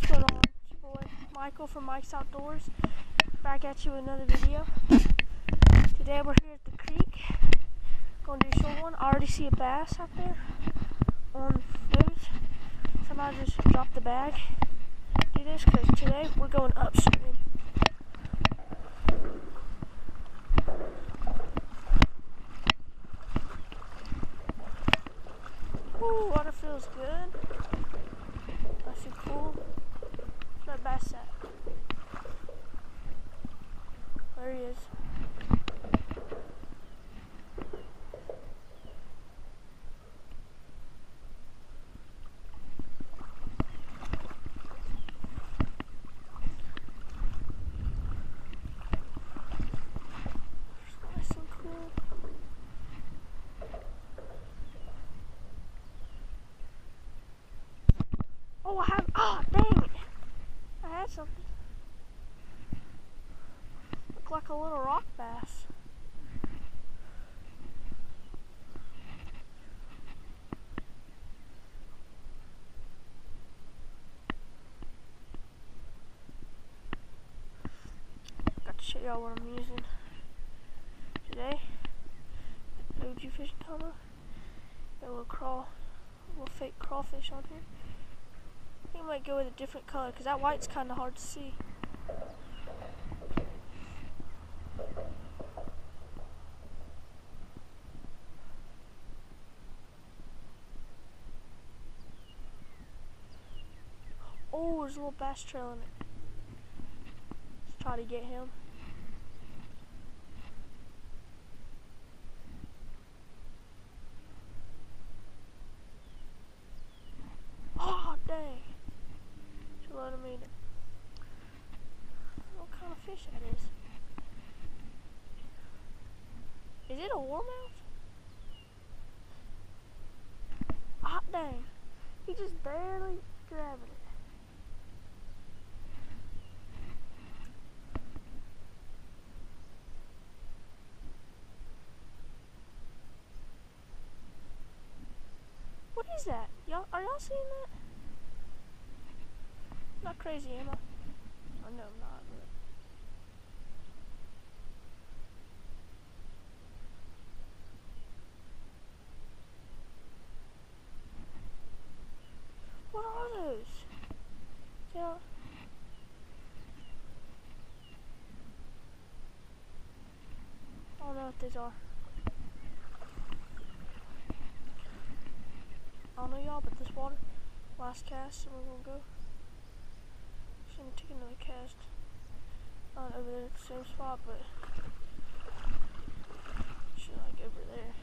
What's going on? It's your boy Michael from Mike's Outdoors. Back at you with another video. Today we're here at the creek. Going to do a short one. I already see a bass out there on those. Somebody just dropped the bag. Do this because today we're going upstream. Ooh, water feels good. Nice and cool. Where's my bass at? There he is. Nice and cool. Oh, I have, dang it. I had something. Looked like a little rock bass. Got to show y'all what I'm using today. OG fishing tunnel. Got a little fake crawfish on here. I think I might go with a different color because that white's kind of hard to see. Oh, there's a little bass trail in it. Let's try to get him. Oh, dang. Should let him eat it. What kind of fish that is? Is it a warmouth? Ah, dang. He just barely grabbing it. What is that? Are y'all seeing that? Not crazy, am I? Oh, no, I'm not. What are those? Yeah. I don't know what these are. I don't know y'all, but this water, last cast, and we're gonna go. Shouldn't take another cast. Not over there at the same spot, but should like over there.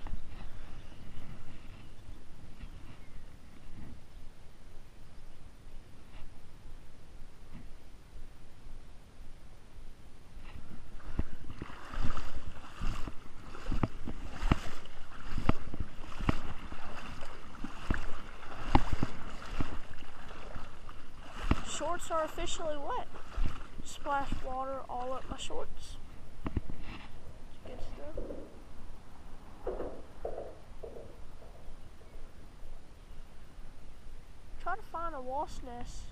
Shorts are officially wet. Splashed water all up my shorts. Good stuff. Try to find a wasp nest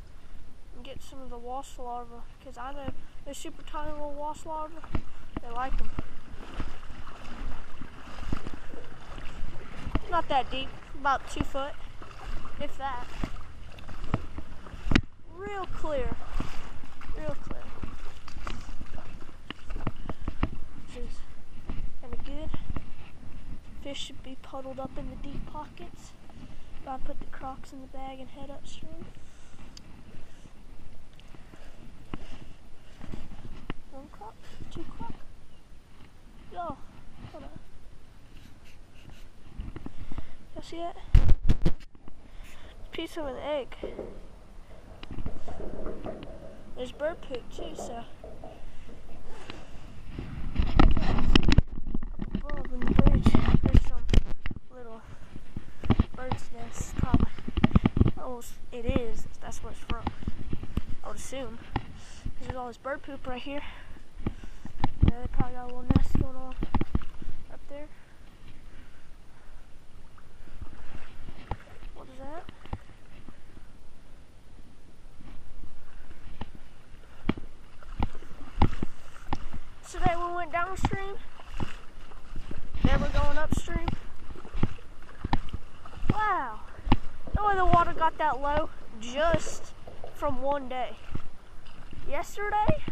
and get some of the wasp larvae, because I know they're super tiny little wasp larvae. They like them. Not that deep, about 2 foot, if that. Real clear. Real clear. Which is kind of good. Fish should be puddled up in the deep pockets. Gotta put the Crocs in the bag and head upstream. One Croc, 2 Croc. Yo, hold on. Y'all see that? Piece of an egg. There's bird poop too, so up above in the bridge, there's some little bird's nest, probably. Oh, it is. That's where it's from. I would assume. Because there's all this bird poop right here. Yeah, they probably got a little nest going on up there. What is that? downstream. Then we're going upstream. Wow. No way the water got that low just from one day. Yesterday,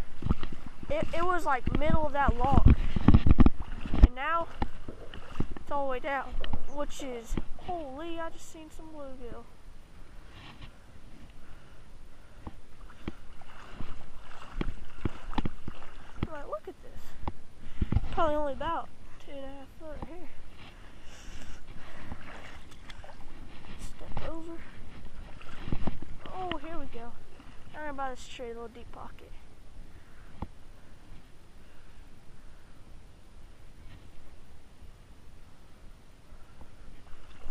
it was like middle of that log. And now, it's all the way down. Which is, holy, I just seen some bluegill. Like, look at this. Probably only about 2.5 foot here. Step over. Oh, here we go. Right by this tree, a little deep pocket.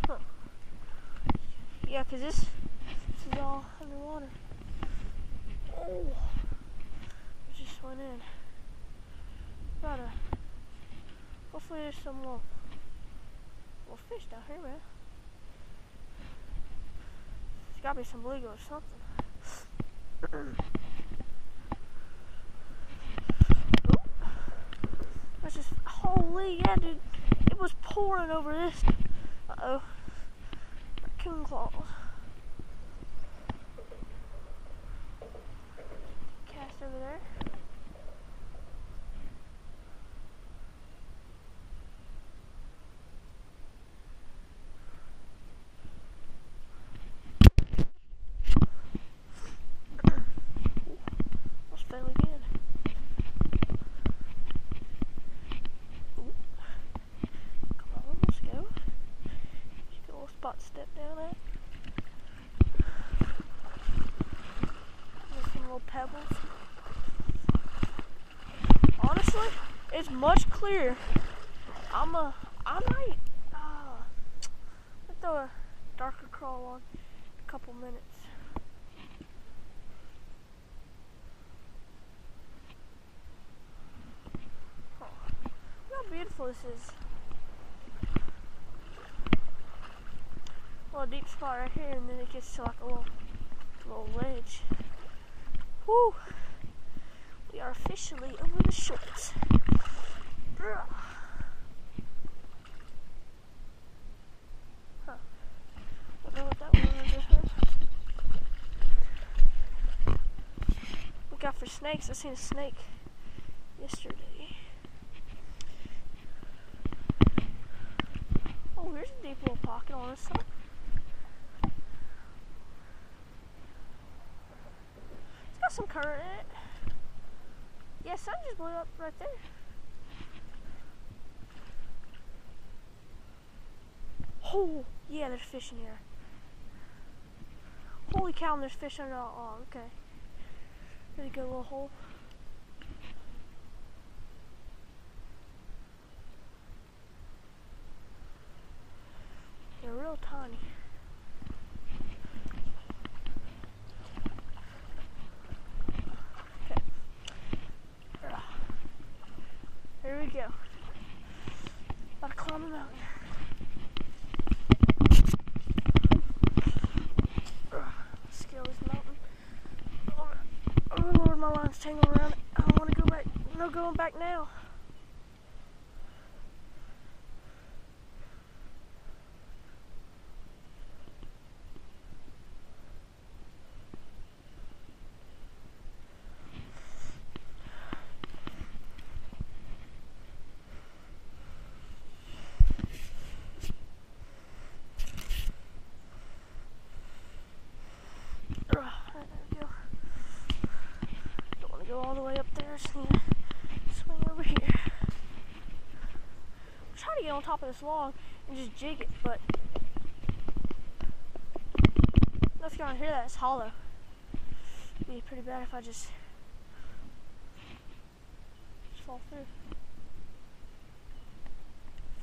Huh. Yeah, because this is all underwater. Oh, it just went in. Hopefully there's some little fish down here, man. There's gotta be some bluegill or something. That's just, holy, yeah, dude. It was pouring over this. Uh-oh. Raccoon claws. Cast over there. Step down at. There's some little pebbles. Honestly, it's much clearer. I might throw a darker crawl on in a couple minutes. Oh, look how beautiful this is. A deep spot right here, and then it gets to like a little ledge. Whoo! We are officially over the shorts. Huh. Don't know what that one is. Look out for snakes. I seen a snake yesterday. Oh, here's a deep little pocket on this side. Some current in it. Yeah, sun just blew up right there. Oh, yeah, there's fish in here. Holy cow, and there's fish under. Oh, okay. Really good little hole. They're real tiny. Here we go. About to climb the mountain. Scale this mountain. Oh Lord, my line's tangled around it. I don't want to go back. No going back now. All the way up there, so you swing over here. I'm trying to get on top of this log and just jig it, but if you can't hear that, it's hollow. It'd be pretty bad if I just fall through.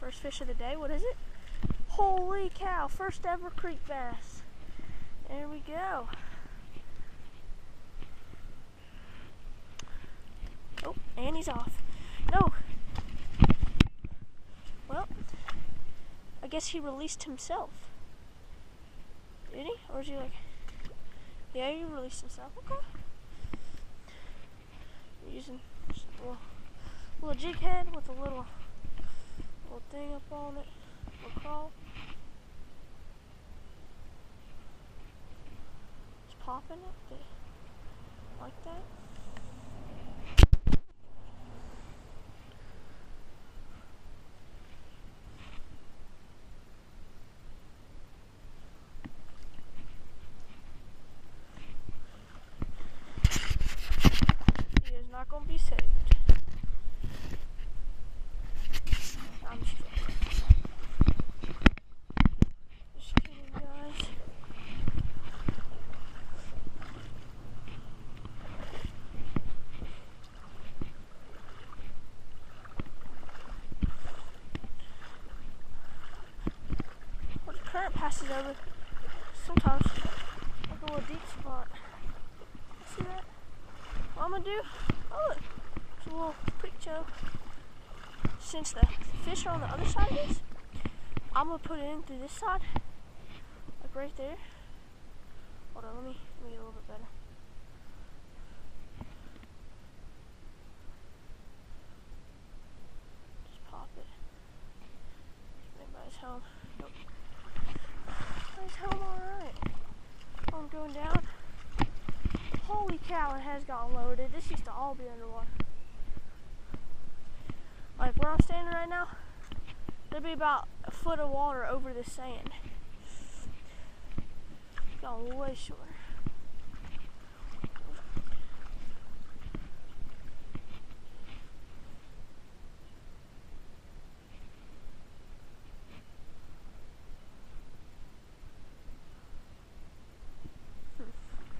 First fish of the day, what is it? Holy cow, first ever creek bass. There we go. Oh, and he's off. No. Well, I guess he released himself. Did he? Or is he like... Yeah, he released himself. Okay. We're using just a little jig head with a little thing up on it, little crawl. Just popping it like that. He is not going to be saved. I'm just kidding, guys. Well, the current passes over sometimes like a little deep spot. See that? What I'm gonna do? Oh look, it's a little creek channel. Since the fish are on the other side of this, I'm gonna put it in through this side, like right there. Hold on, let me get a little bit better. Just pop it. Anybody's home? Nope. Anybody's home, alright. I'm going down. Holy cow, it has gotten loaded. This used to all be underwater. Like where I'm standing right now, there'd be about a foot of water over the sand. It's gone way shorter.